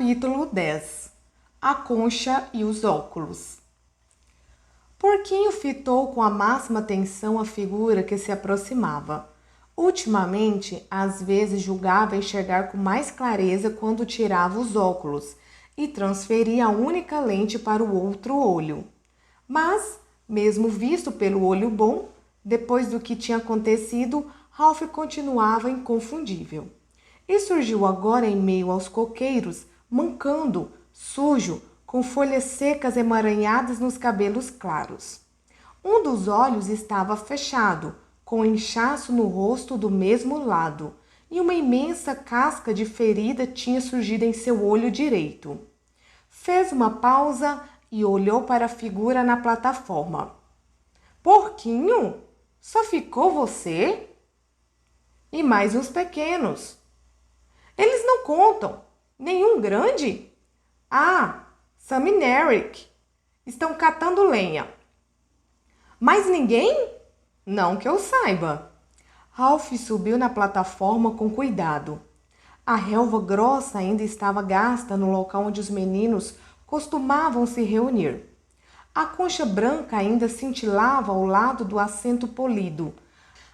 Capítulo 10. A concha e os óculos. Porquinho fitou com a máxima atenção a figura que se aproximava. Ultimamente, às vezes julgava enxergar com mais clareza quando tirava os óculos e transferia a única lente para o outro olho. Mas, mesmo visto pelo olho bom, depois do que tinha acontecido, Ralph continuava inconfundível. E surgiu agora em meio aos coqueiros, mancando, sujo, com folhas secas emaranhadas nos cabelos claros. Um dos olhos estava fechado, com inchaço no rosto do mesmo lado, e uma imensa casca de ferida tinha surgido em seu olho direito. Fez uma pausa e olhou para a figura na plataforma. Porquinho, só ficou você? E mais uns pequenos. Eles não contam. Nenhum grande? Ah, Sam e Eric. Estão catando lenha. Mais ninguém? Não que eu saiba. Ralph subiu na plataforma com cuidado. A relva grossa ainda estava gasta no local onde os meninos costumavam se reunir. A concha branca ainda cintilava ao lado do assento polido.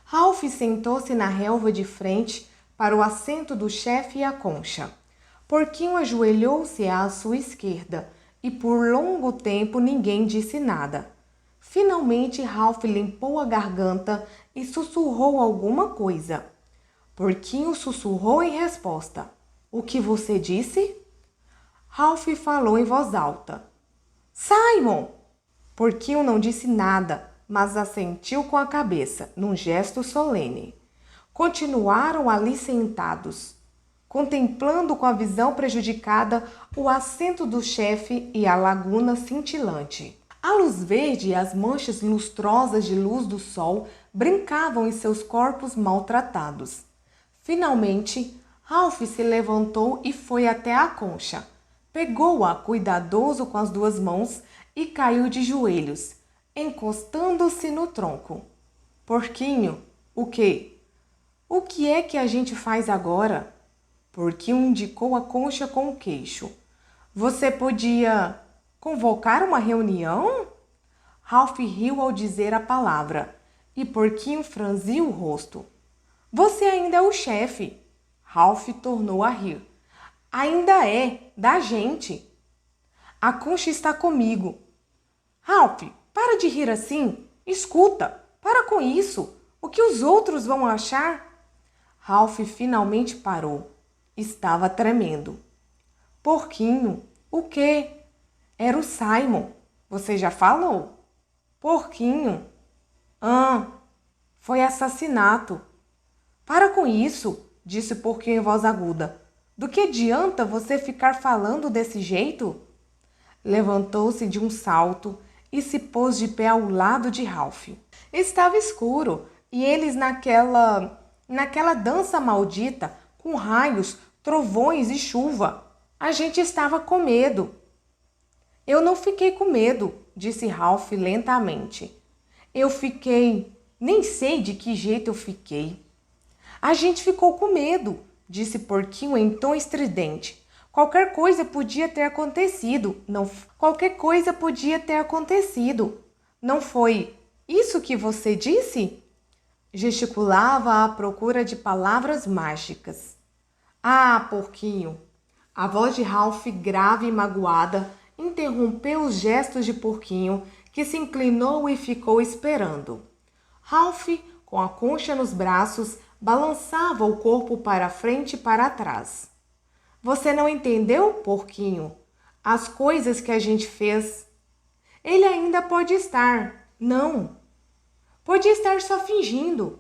Ralph sentou-se na relva de frente para o assento do chefe e a concha. Porquinho ajoelhou-se à sua esquerda e por longo tempo ninguém disse nada. Finalmente Ralph limpou a garganta e sussurrou alguma coisa. Porquinho sussurrou em resposta. O que você disse? Ralph falou em voz alta. Simon! Porquinho não disse nada, mas assentiu com a cabeça, num gesto solene. Continuaram ali sentados, contemplando com a visão prejudicada o assento do chefe e a laguna cintilante. A luz verde e as manchas lustrosas de luz do sol brincavam em seus corpos maltratados. Finalmente, Ralph se levantou e foi até a concha. Pegou-a cuidadoso com as duas mãos e caiu de joelhos, encostando-se no tronco. Porquinho, o quê? O que é que a gente faz agora? Porquinho indicou a concha com o queixo. Você podia convocar uma reunião? Ralph riu ao dizer a palavra e Porquinho franziu o rosto. Você ainda é o chefe. Ralph tornou a rir. Ainda é, da gente. A concha está comigo. Ralph, para de rir assim. Escuta, para com isso. O que os outros vão achar? Ralph finalmente parou. Estava tremendo. Porquinho, o quê? Era o Simon. Você já falou? Porquinho. Foi assassinato. Para com isso, disse o Porquinho em voz aguda. Do que adianta você ficar falando desse jeito? Levantou-se de um salto e se pôs de pé ao lado de Ralph. Estava escuro e eles naquela dança maldita, com raios, trovões e chuva. A gente estava com medo. Eu não fiquei com medo, disse Ralph lentamente. Eu fiquei, nem sei de que jeito eu fiquei. A gente ficou com medo, disse Porquinho em tom estridente. Qualquer coisa podia ter acontecido. Qualquer coisa podia ter acontecido. Não foi isso que você disse? Gesticulava à procura de palavras mágicas. Ah, Porquinho! A voz de Ralph, grave e magoada, interrompeu os gestos de Porquinho, que se inclinou e ficou esperando. Ralph, com a concha nos braços, balançava o corpo para frente e para trás. Você não entendeu, Porquinho? As coisas que a gente fez. Ele ainda pode estar. Não. Pode estar só fingindo.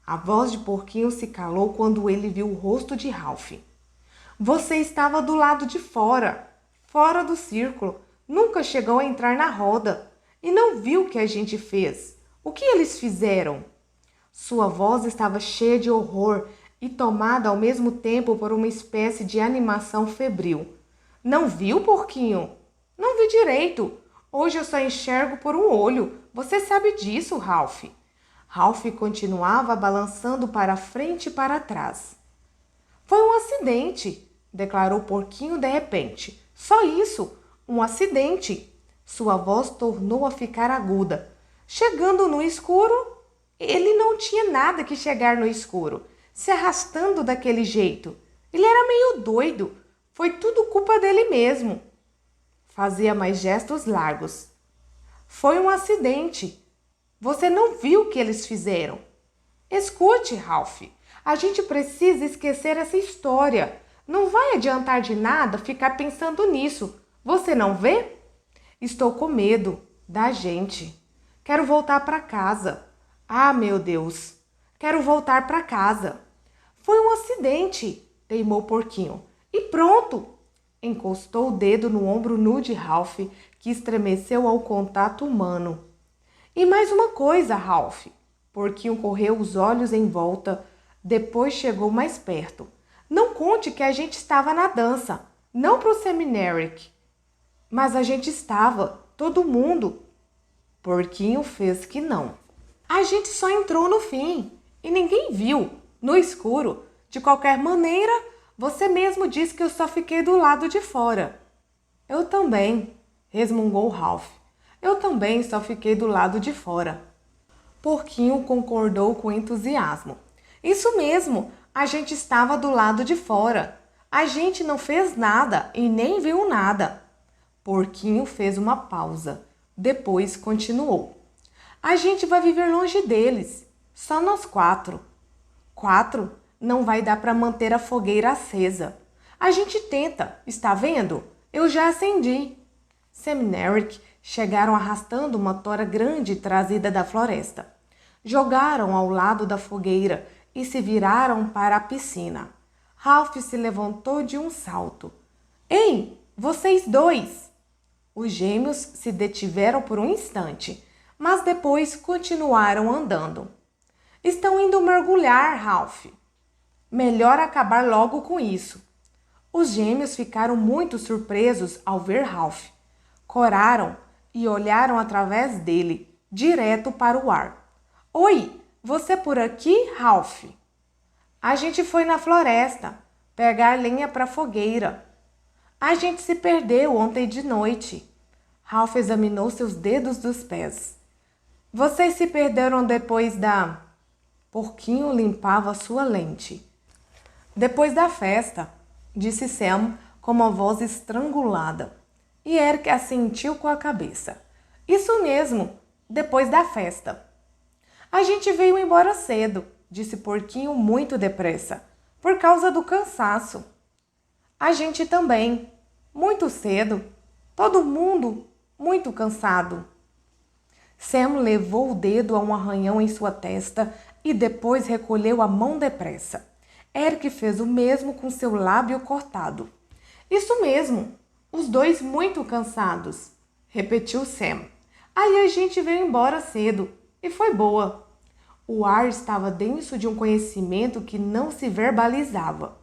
A voz de Porquinho se calou quando ele viu o rosto de Ralph. Você estava do lado de fora, fora do círculo. Nunca chegou a entrar na roda e não viu o que a gente fez. O que eles fizeram? Sua voz estava cheia de horror e tomada ao mesmo tempo por uma espécie de animação febril. Não viu, Porquinho? Não vi direito. Hoje eu só enxergo por um olho. Você sabe disso, Ralph. Ralph continuava balançando para frente e para trás. Foi um acidente, declarou Porquinho de repente. Só isso, um acidente. Sua voz tornou a ficar aguda. Chegando no escuro, ele não tinha nada que chegar no escuro, se arrastando daquele jeito. Ele era meio doido. Foi tudo culpa dele mesmo. Fazia mais gestos largos. Foi um acidente. Você não viu o que eles fizeram. Escute, Ralph. A gente precisa esquecer essa história. Não vai adiantar de nada ficar pensando nisso. Você não vê? Estou com medo da gente. Quero voltar para casa. Ah, meu Deus. Quero voltar para casa. Foi um acidente, teimou Porquinho. E pronto. Encostou o dedo no ombro nu de Ralph, que estremeceu ao contato humano. E mais uma coisa, Ralph. Porquinho correu os olhos em volta, depois chegou mais perto. Não conte que a gente estava na dança, não pro Seminaric. Mas a gente estava, todo mundo. Porquinho fez que não. A gente só entrou no fim e ninguém viu, no escuro. De qualquer maneira, você mesmo disse que eu só fiquei do lado de fora. Eu também, resmungou Ralph. Eu também só fiquei do lado de fora. Porquinho concordou com entusiasmo. Isso mesmo, a gente estava do lado de fora. A gente não fez nada e nem viu nada. Porquinho fez uma pausa. Depois continuou. A gente vai viver longe deles. Só nós 4. 4? Não vai dar para manter a fogueira acesa. A gente tenta, está vendo? Eu já acendi. Sam e Eric chegaram arrastando uma tora grande trazida da floresta. Jogaram ao lado da fogueira e se viraram para a piscina. Ralph se levantou de um salto. Ei, vocês dois! Os gêmeos se detiveram por um instante, mas depois continuaram andando. Estão indo mergulhar, Ralph. Melhor acabar logo com isso. Os gêmeos ficaram muito surpresos ao ver Ralph. Coraram e olharam através dele, direto para o ar. Oi, você por aqui, Ralph? A gente foi na floresta pegar lenha para a fogueira. A gente se perdeu ontem de noite. Ralph examinou seus dedos dos pés. Vocês se perderam depois da... Porquinho limpava sua lente. Depois da festa, disse Sam com uma voz estrangulada. E Eric assentiu com a cabeça. Isso mesmo, depois da festa. A gente veio embora cedo, disse Porquinho muito depressa, por causa do cansaço. A gente também, muito cedo, todo mundo muito cansado. Sam levou o dedo a um arranhão em sua testa e depois recolheu a mão depressa. Eric fez o mesmo com seu lábio cortado. Isso mesmo, os dois muito cansados, repetiu Sam. Aí a gente veio embora cedo e foi boa. O ar estava denso de um conhecimento que não se verbalizava.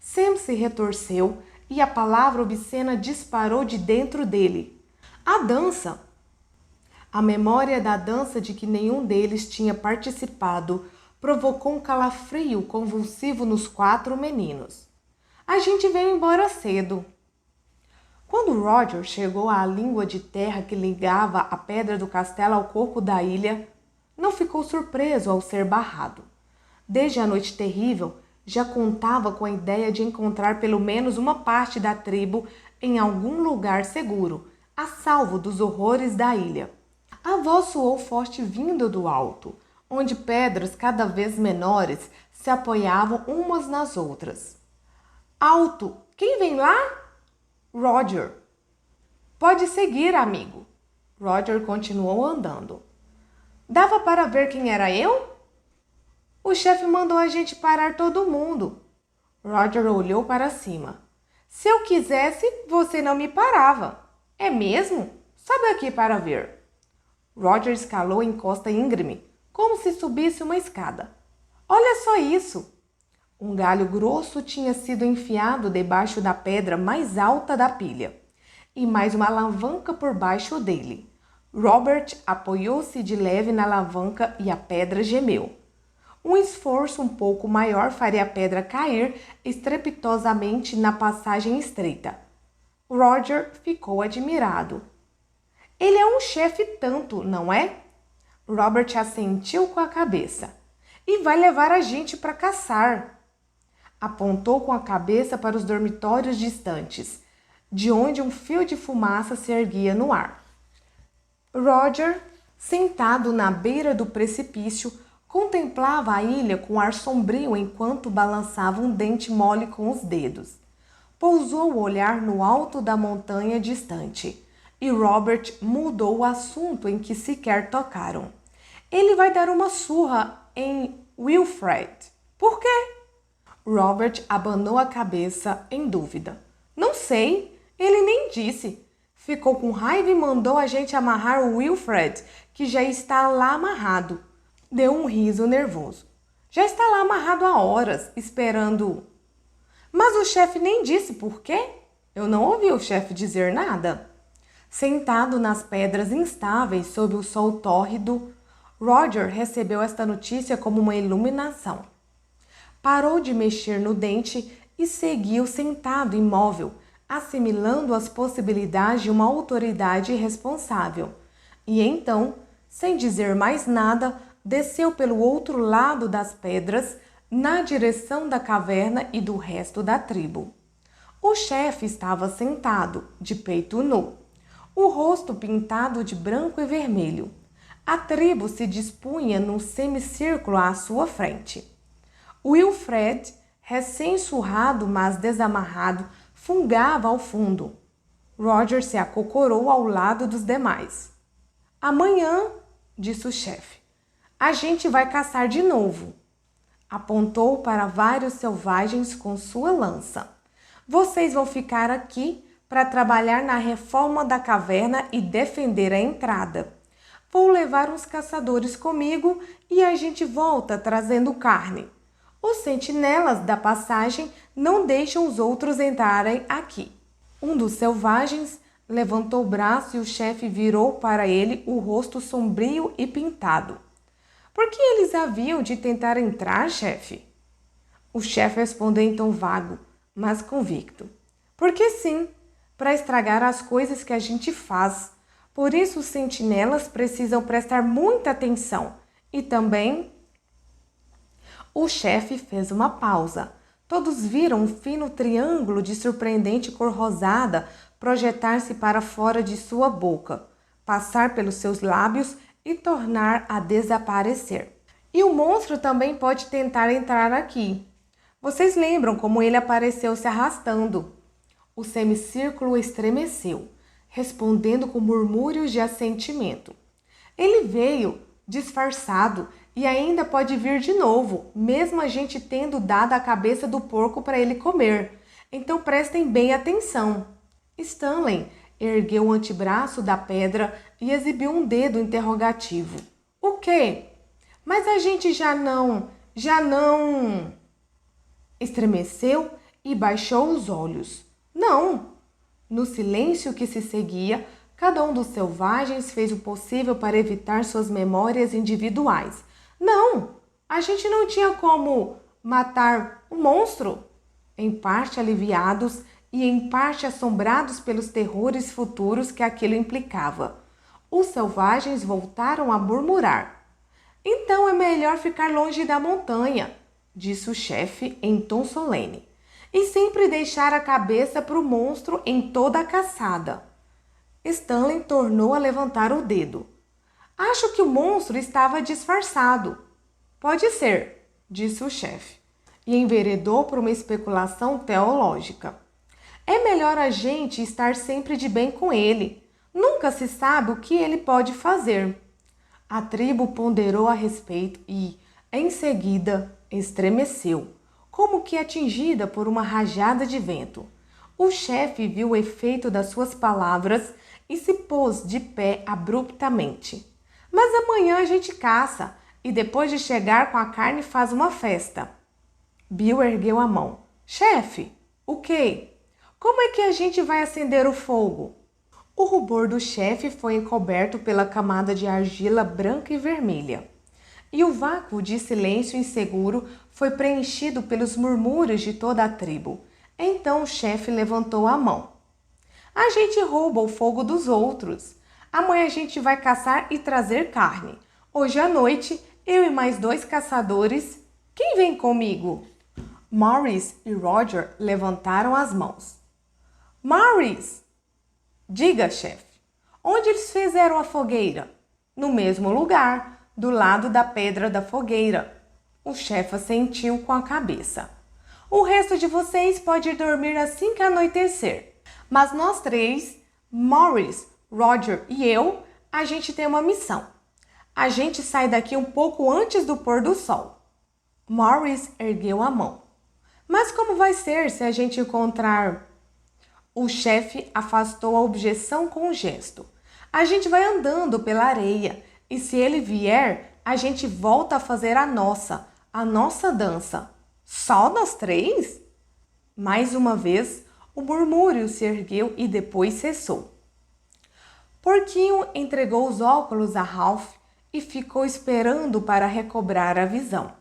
Sam se retorceu e a palavra obscena disparou de dentro dele. A dança! A memória da dança de que nenhum deles tinha participado provocou um calafrio convulsivo nos 4 meninos. A gente veio embora cedo. Quando Roger chegou à língua de terra que ligava a pedra do castelo ao corpo da ilha, não ficou surpreso ao ser barrado. Desde a noite terrível, já contava com a ideia de encontrar pelo menos uma parte da tribo em algum lugar seguro, a salvo dos horrores da ilha. A voz soou forte vindo do alto, onde pedras cada vez menores se apoiavam umas nas outras. Alto! Quem vem lá? Roger. Pode seguir, amigo. Roger continuou andando. Dava para ver quem era eu? O chefe mandou a gente parar todo mundo. Roger olhou para cima. Se eu quisesse, você não me parava. É mesmo? Sobe aqui para ver. Roger escalou a encosta íngreme, como se subisse uma escada. Olha só isso! Um galho grosso tinha sido enfiado debaixo da pedra mais alta da pilha, e mais uma alavanca por baixo dele. Robert apoiou-se de leve na alavanca e a pedra gemeu. Um esforço um pouco maior faria a pedra cair estrepitosamente na passagem estreita. Roger ficou admirado. Ele é um chefe tanto, não é? Robert assentiu com a cabeça. E vai levar a gente para caçar. Apontou com a cabeça para os dormitórios distantes, de onde um fio de fumaça se erguia no ar. Roger, sentado na beira do precipício, contemplava a ilha com ar sombrio enquanto balançava um dente mole com os dedos. Pousou o olhar no alto da montanha distante e Robert mudou o assunto em que sequer tocaram. Ele vai dar uma surra em Wilfred. Por quê? Robert abanou a cabeça em dúvida. Não sei, ele nem disse. Ficou com raiva e mandou a gente amarrar o Wilfred, que já está lá amarrado. Deu um riso nervoso. Já está lá amarrado há horas, esperando. Mas o chefe nem disse por quê? Eu não ouvi o chefe dizer nada. Sentado nas pedras instáveis sob o sol tórrido, Roger recebeu esta notícia como uma iluminação. Parou de mexer no dente e seguiu sentado imóvel, assimilando as possibilidades de uma autoridade irresponsável. E então, sem dizer mais nada, desceu pelo outro lado das pedras, na direção da caverna e do resto da tribo. O chefe estava sentado, de peito nu, o rosto pintado de branco e vermelho. A tribo se dispunha num semicírculo à sua frente. Wilfred, recém-surrado, mas desamarrado, fungava ao fundo. Roger se acocorou ao lado dos demais. Amanhã, disse o chefe, a gente vai caçar de novo. Apontou para vários selvagens com sua lança. Vocês vão ficar aqui para trabalhar na reforma da caverna e defender a entrada. Vou levar uns caçadores comigo e a gente volta trazendo carne. Os sentinelas da passagem não deixam os outros entrarem aqui. Um dos selvagens levantou o braço e o chefe virou para ele o rosto sombrio e pintado. Por que eles haviam de tentar entrar, chefe? O chefe respondeu em tom vago, mas convicto. Porque sim, para estragar as coisas que a gente faz. Por isso os sentinelas precisam prestar muita atenção. E também... O chefe fez uma pausa. Todos viram um fino triângulo de surpreendente cor rosada projetar-se para fora de sua boca, passar pelos seus lábios e tornar a desaparecer. E o monstro também pode tentar entrar aqui. Vocês lembram como ele apareceu se arrastando? O semicírculo estremeceu, respondendo com murmúrios de assentimento. Ele veio disfarçado e ainda pode vir de novo, mesmo a gente tendo dado a cabeça do porco para ele comer. Então prestem bem atenção. Stanley ergueu o antebraço da pedra e exibiu um dedo interrogativo. O quê? Mas a gente já não... Estremeceu e baixou os olhos. Não! No silêncio que se seguia, cada um dos selvagens fez o possível para evitar suas memórias individuais. Não! A gente não tinha como matar o monstro. Em parte aliviados e em parte assombrados pelos terrores futuros que aquilo implicava, os selvagens voltaram a murmurar. Então é melhor ficar longe da montanha, disse o chefe em tom solene, e sempre deixar a cabeça para o monstro em toda a caçada. Stanley tornou a levantar o dedo. Acho que o monstro estava disfarçado. Pode ser, disse o chefe, e enveredou por uma especulação teológica. É melhor a gente estar sempre de bem com ele. Nunca se sabe o que ele pode fazer. A tribo ponderou a respeito e, em seguida, estremeceu, como que atingida por uma rajada de vento. O chefe viu o efeito das suas palavras e se pôs de pé abruptamente. Mas amanhã a gente caça e depois de chegar com a carne faz uma festa. Bill ergueu a mão. Chefe, o quê? Como é que a gente vai acender o fogo? O rubor do chefe foi encoberto pela camada de argila branca e vermelha. e o vácuo de silêncio inseguro foi preenchido pelos murmúrios de toda a tribo. Então o chefe levantou a mão. A gente rouba o fogo dos outros. Amanhã a gente vai caçar e trazer carne. Hoje à noite, eu e mais 2 caçadores. Quem vem comigo? Morris e Roger levantaram as mãos. Morris! Diga, chefe. Onde eles fizeram a fogueira? No mesmo lugar, do lado da pedra da fogueira. O chefe assentiu com a cabeça. O resto de vocês pode dormir assim que anoitecer. Mas nós 3, Morris, Roger e eu, a gente tem uma missão. A gente sai daqui um pouco antes do pôr do sol. Morris ergueu a mão. Mas como vai ser se a gente encontrar... O chefe afastou a objeção com um gesto. A gente vai andando pela areia e se ele vier, a gente volta a fazer a nossa dança. Só nós 3? Mais uma vez, o murmúrio se ergueu e depois cessou. Porquinho entregou os óculos a Ralph e ficou esperando para recobrar a visão.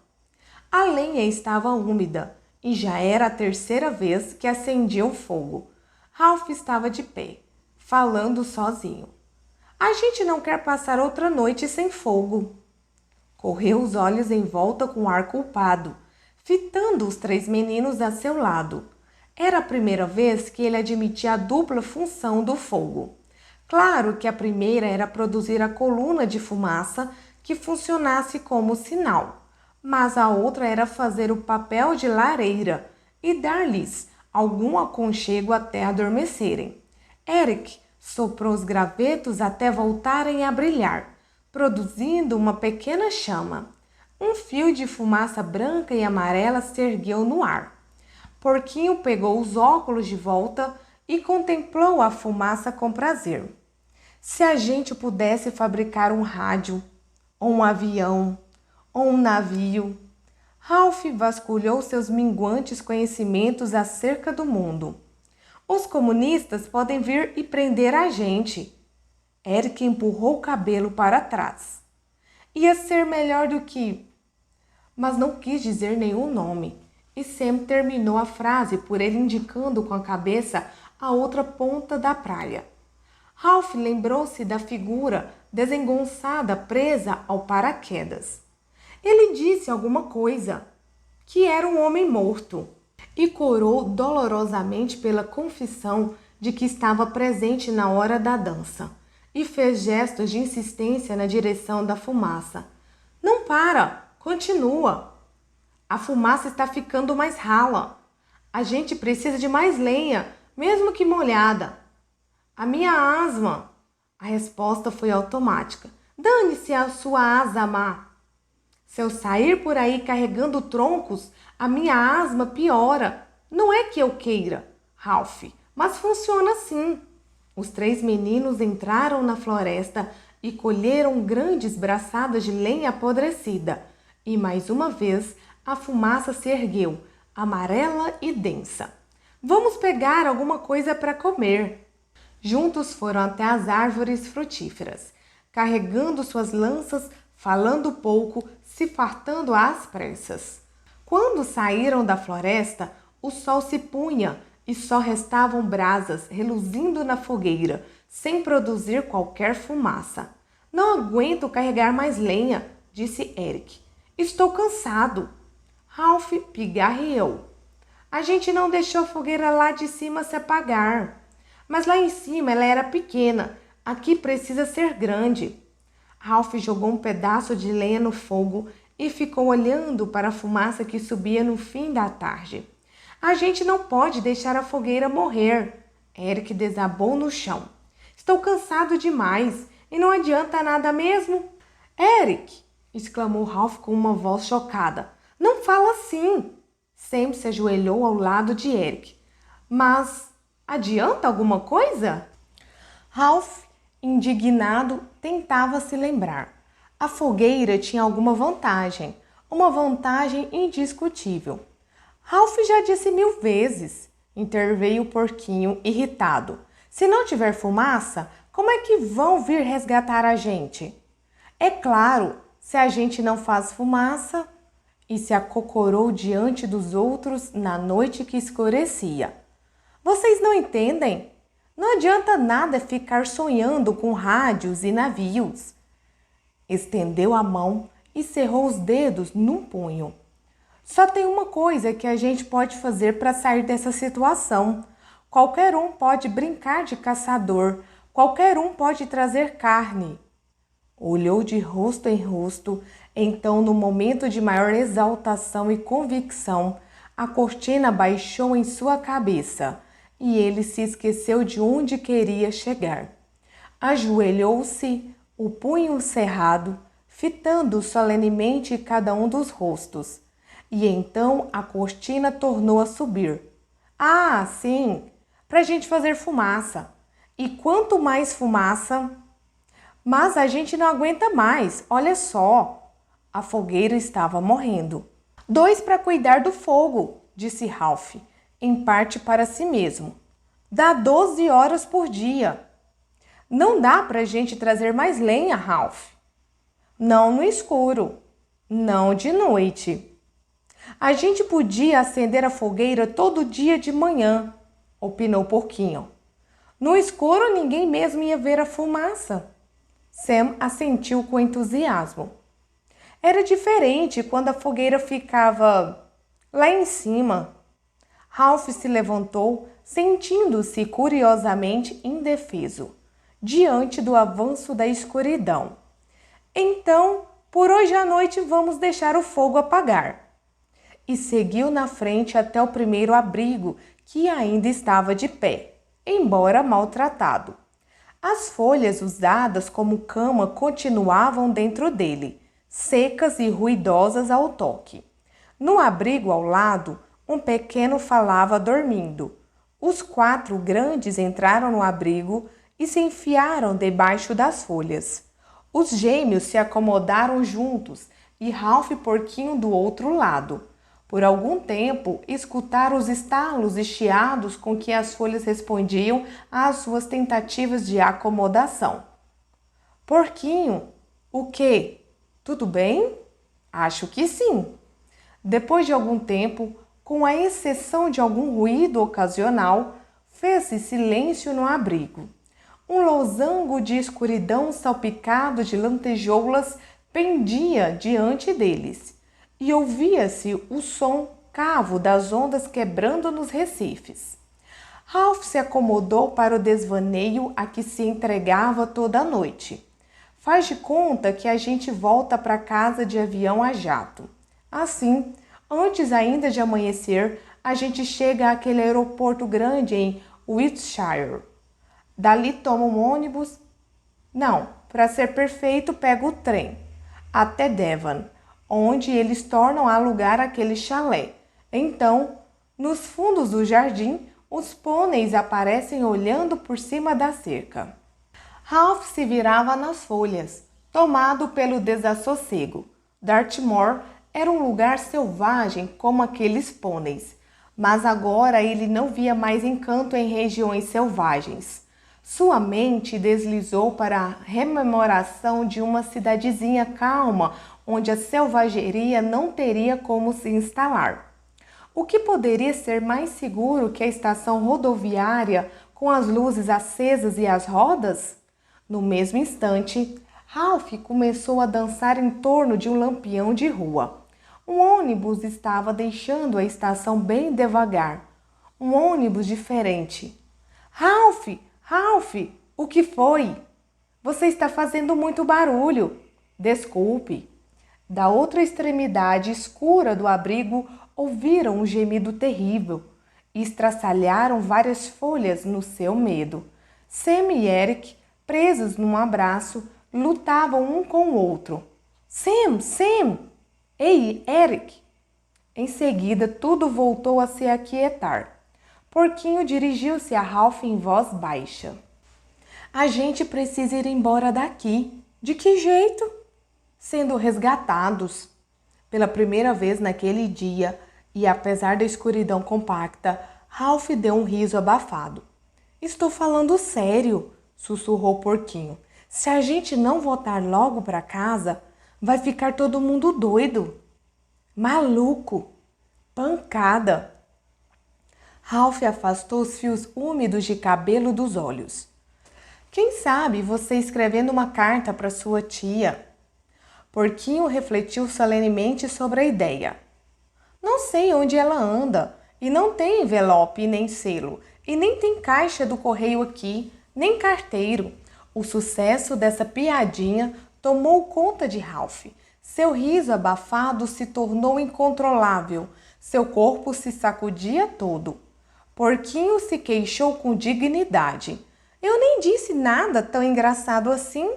A lenha estava úmida e já era a 3ª vez que acendia o fogo. Ralph estava de pé, falando sozinho. A gente não quer passar outra noite sem fogo. Correu os olhos em volta com ar culpado, fitando os 3 meninos a seu lado. Era a primeira vez que ele admitia a dupla função do fogo. Claro que a primeira era produzir a coluna de fumaça que funcionasse como sinal, mas a outra era fazer o papel de lareira e dar-lhes algum aconchego até adormecerem. Eric soprou os gravetos até voltarem a brilhar, produzindo uma pequena chama. Um fio de fumaça branca e amarela se ergueu no ar. Porquinho pegou os óculos de volta e contemplou a fumaça com prazer. Se a gente pudesse fabricar um rádio, ou um avião, ou um navio... Ralph vasculhou seus minguantes conhecimentos acerca do mundo. Os comunistas podem vir e prender a gente. Eric empurrou o cabelo para trás. Ia ser melhor do que... Mas não quis dizer nenhum nome. E Sam terminou a frase por ele indicando com a cabeça a outra ponta da praia. Ralph lembrou-se da figura desengonçada presa ao paraquedas. Ele disse alguma coisa, que era um homem morto, e corou dolorosamente pela confissão de que estava presente na hora da dança, e fez gestos de insistência na direção da fumaça. Não para, continua. A fumaça está ficando mais rala. A gente precisa de mais lenha, mesmo que molhada. A minha asma. A resposta foi automática. Dane-se a sua asa má. Se eu sair por aí carregando troncos, a minha asma piora. Não é que eu queira, Ralph, mas funciona assim. Os 3 meninos entraram na floresta e colheram grandes braçadas de lenha apodrecida. E mais uma vez a fumaça se ergueu, amarela e densa. Vamos pegar alguma coisa para comer. Juntos foram até as árvores frutíferas, carregando suas lanças, falando pouco, se fartando às pressas. Quando saíram da floresta, o sol se punha e só restavam brasas reluzindo na fogueira, sem produzir qualquer fumaça. Não aguento carregar mais lenha, disse Eric. Estou cansado. Ralph pigarreou. A gente não deixou a fogueira lá de cima se apagar. Mas lá em cima ela era pequena, aqui precisa ser grande. Ralph jogou um pedaço de lenha no fogo e ficou olhando para a fumaça que subia no fim da tarde. A gente não pode deixar a fogueira morrer. Eric desabou no chão. Estou cansado demais e não adianta nada mesmo. Eric, exclamou Ralph com uma voz chocada. Não fala assim. Sam se ajoelhou ao lado de Eric. Mas adianta alguma coisa? Ralph, indignado, tentava se lembrar. A fogueira tinha alguma vantagem, uma vantagem indiscutível. Ralph já disse 1000 vezes, interveio o porquinho irritado. Se não tiver fumaça, como é que vão vir resgatar a gente? É claro, se a gente não faz fumaça, e se acocorou diante dos outros na noite que escurecia. Vocês não entendem? Não adianta nada ficar sonhando com rádios e navios. Estendeu a mão e cerrou os dedos num punho. Só tem uma coisa que a gente pode fazer para sair dessa situação. Qualquer um pode brincar de caçador, qualquer um pode trazer carne. Olhou de rosto em rosto, então, no momento de maior exaltação e convicção, a cortina baixou em sua cabeça e ele se esqueceu de onde queria chegar. Ajoelhou-se, o punho cerrado, fitando solenemente cada um dos rostos. E então a cortina tornou a subir. Ah, sim, para a gente fazer fumaça. E quanto mais fumaça... Mas a gente não aguenta mais, olha só. A fogueira estava morrendo. 2 para cuidar do fogo, disse Ralph, em parte para si mesmo. Dá 12 horas por dia. Não dá para a gente trazer mais lenha, Ralph. Não no escuro, não de noite. A gente podia acender a fogueira todo dia de manhã, opinou Porquinho. No escuro ninguém mesmo ia ver a fumaça. Sam assentiu com entusiasmo. Era diferente quando a fogueira ficava lá em cima. Ralph se levantou, sentindo-se curiosamente indefeso, diante do avanço da escuridão. Então, por hoje à noite vamos deixar o fogo apagar. E seguiu na frente até o primeiro abrigo, que ainda estava de pé, embora maltratado. As folhas usadas como cama continuavam dentro dele, secas e ruidosas ao toque. No abrigo ao lado, um pequeno falava dormindo. Os 4 grandes entraram no abrigo e se enfiaram debaixo das folhas. Os gêmeos se acomodaram juntos e Ralph e Porquinho do outro lado. Por algum tempo, escutaram os estalos e chiados com que as folhas respondiam às suas tentativas de acomodação. Porquinho, o quê? Tudo bem? Acho que sim. Depois de algum tempo, com a exceção de algum ruído ocasional, fez-se silêncio no abrigo. Um losango de escuridão salpicado de lantejoulas pendia diante deles. E ouvia-se o som cavo das ondas quebrando nos recifes. Ralph se acomodou para o desvaneio a que se entregava toda a noite. Faz de conta que a gente volta para casa de avião a jato. Assim, antes ainda de amanhecer, a gente chega àquele aeroporto grande em Wiltshire. Dali toma um ônibus. Não, para ser perfeito, pega o trem até Devon, onde eles tornam a alugar aquele chalé. Então, nos fundos do jardim, os pôneis aparecem olhando por cima da cerca. Ralph se virava nas folhas, tomado pelo desassossego. Dartmoor era um lugar selvagem como aqueles pôneis, mas agora ele não via mais encanto em regiões selvagens. Sua mente deslizou para a rememoração de uma cidadezinha calma, onde a selvageria não teria como se instalar. O que poderia ser mais seguro que a estação rodoviária com as luzes acesas e as rodas? No mesmo instante, Ralph começou a dançar em torno de um lampião de rua. Um ônibus estava deixando a estação bem devagar. Um ônibus diferente. Ralph! Ralph! O que foi? Você está fazendo muito barulho. Desculpe. Da outra extremidade escura do abrigo, ouviram um gemido terrível e estraçalharam várias folhas no seu medo. Sam e Eric, presos num abraço, lutavam um com o outro. Sam! Sam! Ei, Eric! Em seguida, tudo voltou a se aquietar. Porquinho dirigiu-se a Ralph em voz baixa. A gente precisa ir embora daqui. De que jeito? Sendo resgatados. Pela primeira vez naquele dia, e apesar da escuridão compacta, Ralph deu um riso abafado. Estou falando sério, sussurrou Porquinho. Se a gente não voltar logo para casa, Vai ficar todo mundo doido. Maluco. Pancada. Ralph afastou os fios úmidos de cabelo dos olhos. Quem sabe você escrevendo uma carta para sua tia? Porquinho refletiu solenemente sobre a ideia. Não sei onde ela anda, e não tem envelope nem selo, e nem tem caixa do correio aqui, nem carteiro. O sucesso dessa piadinha tomou conta de Ralph. Seu riso abafado se tornou incontrolável. Seu corpo se sacudia todo. Porquinho se queixou com dignidade. Eu nem disse nada tão engraçado assim.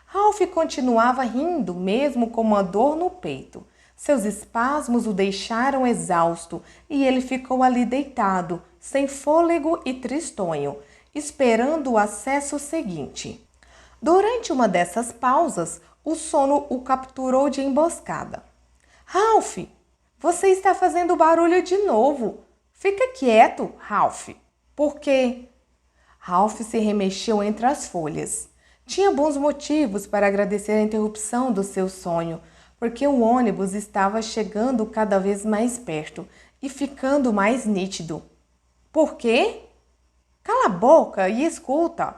Ralph continuava rindo, mesmo com uma dor no peito. Seus espasmos o deixaram exausto e ele ficou ali deitado, sem fôlego e tristonho, esperando o acesso seguinte. Durante uma dessas pausas, o sono o capturou de emboscada. Ralph, você está fazendo barulho de novo. Fica quieto, Ralph. Por quê? Ralph se remexeu entre as folhas. Tinha bons motivos para agradecer a interrupção do seu sonho, porque o ônibus estava chegando cada vez mais perto e ficando mais nítido. Por quê? Cala a boca e escuta.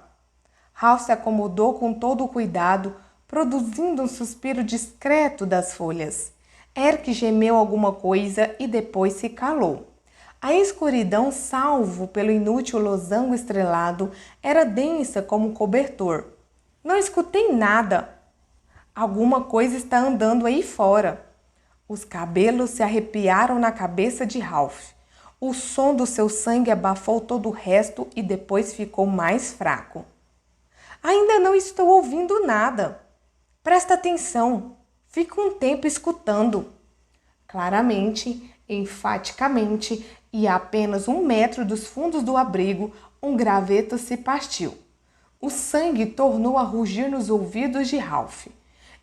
Ralph se acomodou com todo o cuidado, produzindo um suspiro discreto das folhas. Erk gemeu alguma coisa e depois se calou. A escuridão, salvo pelo inútil losango estrelado, era densa como um cobertor. Não escutei nada. Alguma coisa está andando aí fora. Os cabelos se arrepiaram na cabeça de Ralph. O som do seu sangue abafou todo o resto e depois ficou mais fraco. Ainda não estou ouvindo nada. Presta atenção. Fica um tempo escutando. Claramente, enfaticamente, e a apenas 1 metro dos fundos do abrigo, um graveto se partiu. O sangue tornou a rugir nos ouvidos de Ralph.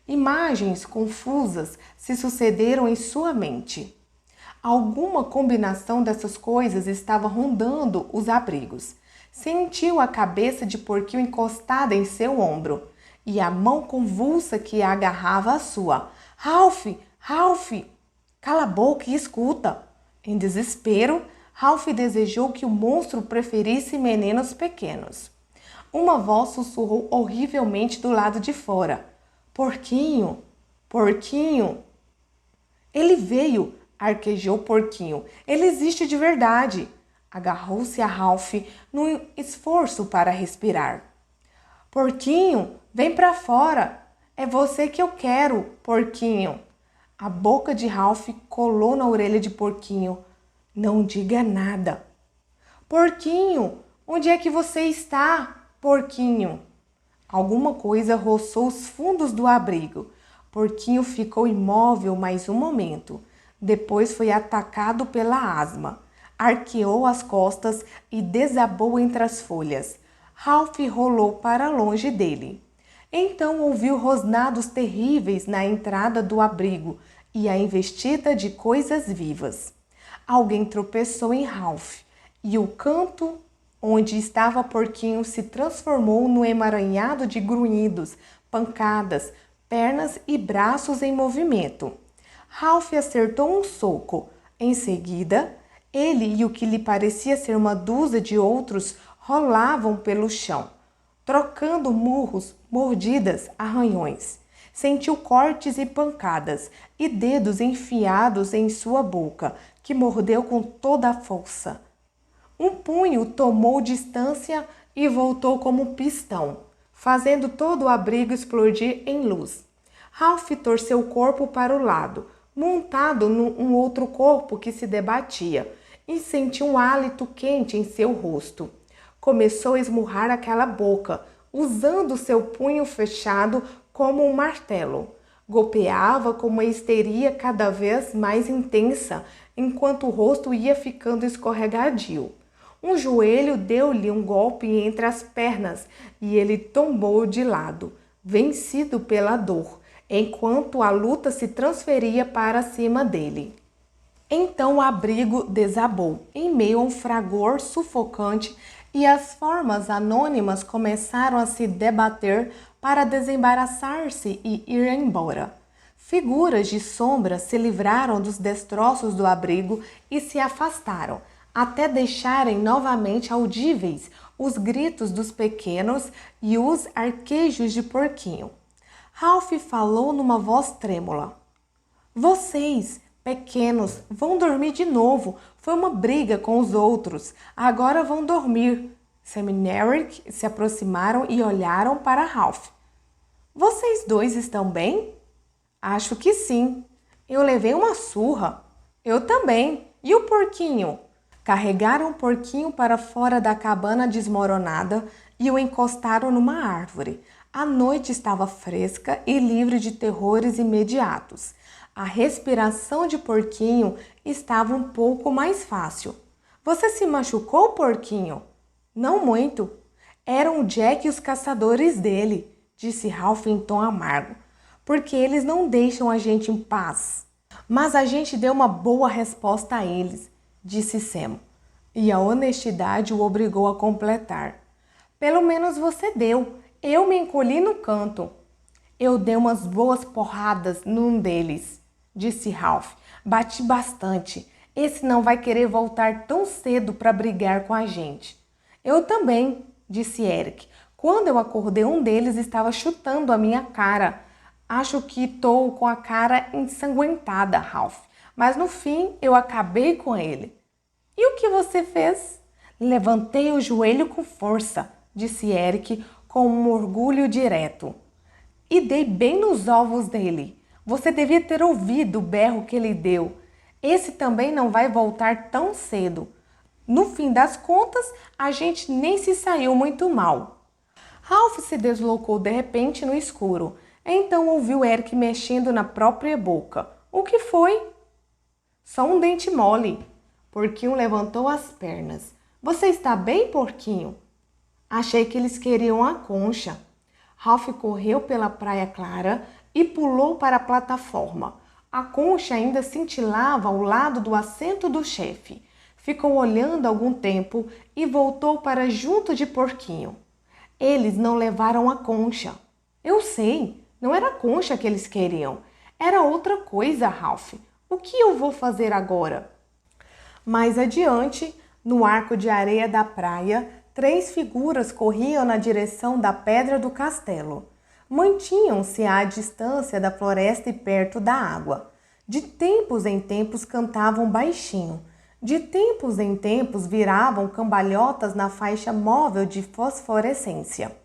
Imagens confusas se sucederam em sua mente. Alguma combinação dessas coisas estava rondando os abrigos. Sentiu a cabeça de Porquinho encostada em seu ombro e a mão convulsa que a agarrava à sua. Ralph! Ralph! Cala a boca e escuta! Em desespero, Ralph desejou que o monstro preferisse meninos pequenos. Uma voz sussurrou horrivelmente do lado de fora. Porquinho! Porquinho! Ele veio! Arquejou Porquinho. Ele existe de verdade! Agarrou-se a Ralph num esforço para respirar. Porquinho, vem para fora! É você que eu quero, Porquinho! A boca de Ralph colou na orelha de Porquinho. Não diga nada. Porquinho, onde é que você está, Porquinho? Alguma coisa roçou os fundos do abrigo. Porquinho ficou imóvel mais um momento. Depois foi atacado pela asma. Arqueou as costas e desabou entre as folhas. Ralph rolou para longe dele. Então ouviu rosnados terríveis na entrada do abrigo e a investida de coisas vivas. Alguém tropeçou em Ralph e o canto onde estava Porquinho se transformou num emaranhado de grunhidos, pancadas, pernas e braços em movimento. Ralph acertou um soco. Em seguida, ele e o que lhe parecia ser uma dúzia de outros rolavam pelo chão, trocando murros, mordidas, arranhões. Sentiu cortes e pancadas e dedos enfiados em sua boca, que mordeu com toda a força. Um punho tomou distância e voltou como um pistão, fazendo todo o abrigo explodir em luz. Ralph torceu o corpo para o lado, montado num outro corpo que se debatia, e sentiu um hálito quente em seu rosto. Começou a esmurrar aquela boca, usando seu punho fechado como um martelo. Golpeava com uma histeria cada vez mais intensa, enquanto o rosto ia ficando escorregadio. Um joelho deu-lhe um golpe entre as pernas e ele tombou de lado, vencido pela dor, enquanto a luta se transferia para cima dele. Então o abrigo desabou, em meio a um fragor sufocante, e as formas anônimas começaram a se debater para desembaraçar-se e ir embora. Figuras de sombra se livraram dos destroços do abrigo e se afastaram, até deixarem novamente audíveis os gritos dos pequenos e os arquejos de Porquinho. Ralph falou numa voz trêmula. Vocês, pequenos, vão dormir de novo. Foi uma briga com os outros. Agora vão dormir. Sam e Eric se aproximaram e olharam para Ralph. Vocês dois estão bem? Acho que sim. Eu levei uma surra. Eu também. E o porquinho? Carregaram o porquinho para fora da cabana desmoronada e o encostaram numa árvore. A noite estava fresca e livre de terrores imediatos. A respiração de Porquinho estava um pouco mais fácil. Você se machucou, Porquinho? Não muito. Eram o Jack e os caçadores dele, disse Ralph em tom amargo, porque eles não deixam a gente em paz. Mas a gente deu uma boa resposta a eles, disse Sam, e a honestidade o obrigou a completar. Pelo menos você deu. Eu me encolhi no canto. Eu dei umas boas porradas num deles, disse Ralph. Bati bastante. Esse não vai querer voltar tão cedo para brigar com a gente. Eu também, disse Eric. Quando eu acordei, um deles estava chutando a minha cara. Acho que estou com a cara ensanguentada, Ralph. Mas no fim, eu acabei com ele. E o que você fez? Levantei o joelho com força, disse Eric com um orgulho direto. E dei bem nos ovos dele. Você devia ter ouvido o berro que ele deu. Esse também não vai voltar tão cedo. No fim das contas, a gente nem se saiu muito mal. Ralph se deslocou de repente no escuro. Então ouviu Eric mexendo na própria boca. O que foi? Só um dente mole. Porquinho levantou as pernas. Você está bem, Porquinho? Achei que eles queriam a concha. Ralph correu pela praia clara e pulou para a plataforma. A concha ainda cintilava ao lado do assento do chefe. Ficou olhando algum tempo e voltou para junto de Porquinho. Eles não levaram a concha. Eu sei, não era a concha que eles queriam. Era outra coisa, Ralph. O que eu vou fazer agora? Mais adiante, no arco de areia da praia, 3 figuras corriam na direção da pedra do castelo. Mantinham-se à distância da floresta e perto da água. De tempos em tempos cantavam baixinho. De tempos em tempos viravam cambalhotas na faixa móvel de fosforescência.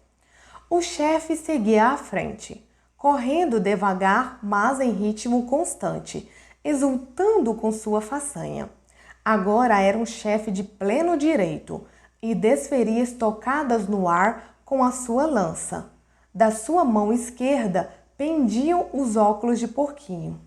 O chefe seguia à frente, correndo devagar, mas em ritmo constante, exultando com sua façanha. Agora era um chefe de pleno direito e desferia estocadas no ar com a sua lança. Da sua mão esquerda pendiam os óculos de Porquinho.